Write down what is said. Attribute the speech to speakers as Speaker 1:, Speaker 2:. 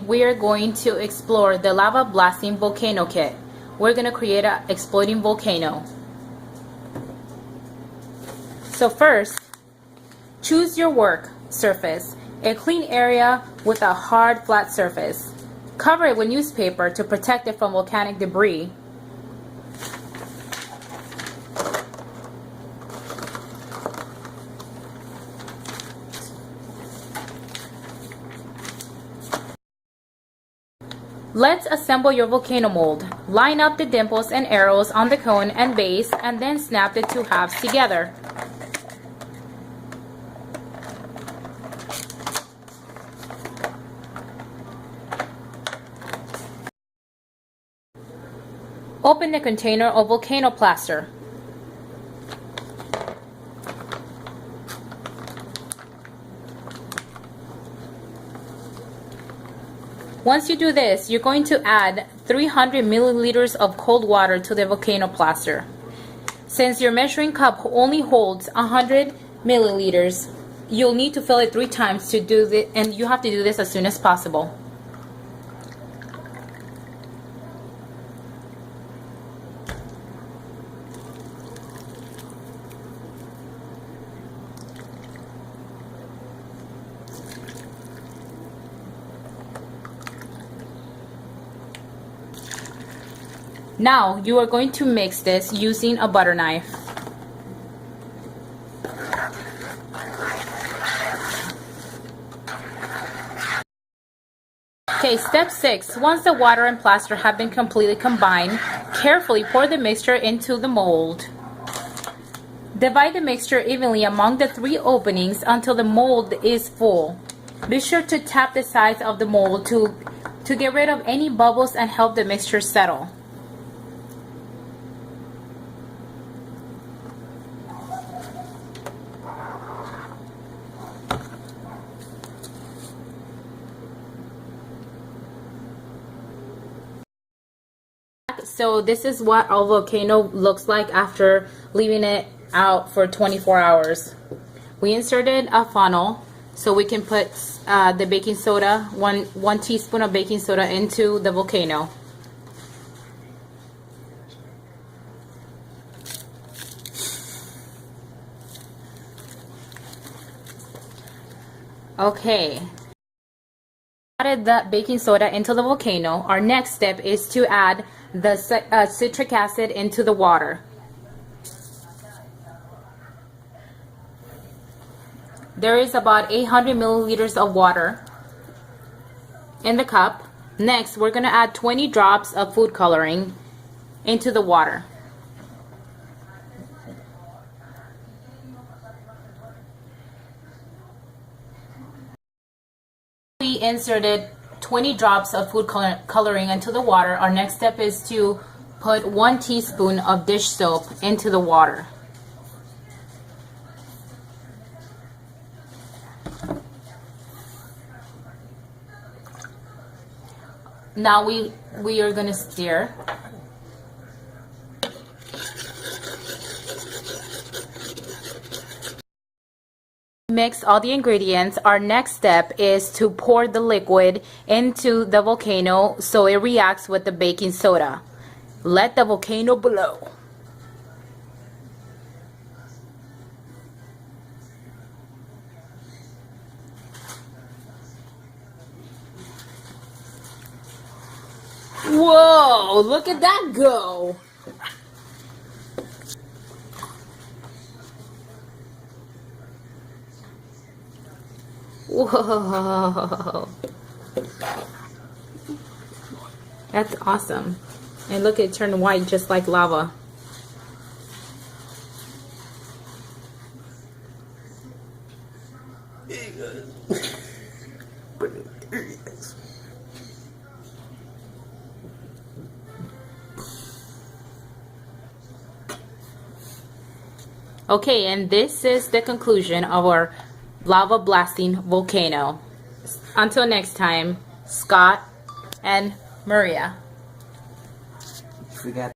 Speaker 1: we are going to explore the lava blasting volcano kit. We're going to create an exploding volcano. So first, choose your work surface, a clean area with a hard flat surface. Cover it with newspaper to protect it from volcanic debris. Let's assemble your volcano mold. Line up the dimples and arrows on the cone and base and then snap the two halves together. Open the container of volcano plaster. Once you do this, you're going to add 300 milliliters of cold water to the volcano plaster. Since your measuring cup only holds 100 milliliters, you'll need to fill it 3 times to do this, and you have to do this as soon as possible. Now you are going to mix this using a butter knife. Okay, step 6. Once the water and plaster have been completely combined, carefully pour the mixture into the mold. Divide the mixture evenly among the 3 openings until the mold is full. Be sure to tap the sides of the mold to get rid of any bubbles and help the mixture settle. So this is what our volcano looks like after leaving it out for 24 hours. We inserted a funnel so we can put the baking soda, one teaspoon of baking soda into the volcano. Okay. Added the baking soda into the volcano. Our next step is to add the citric acid into the water. There is about 800 milliliters of water in the cup. Next, we're going to add 20 drops of food coloring into the water. We inserted 20 drops of food coloring into the water. Our next step is to put 1 teaspoon of dish soap into the water. Now we are going to stir. Mix all the ingredients. Our next step is to pour the liquid into the volcano so it reacts with the baking soda. Let the volcano blow. Whoa, look at that go. Whoa, that's awesome. And look, it turned white just like lava. Okay, and this is the conclusion of our lava blasting volcano. Until next time, Scott and Maria.
Speaker 2: We got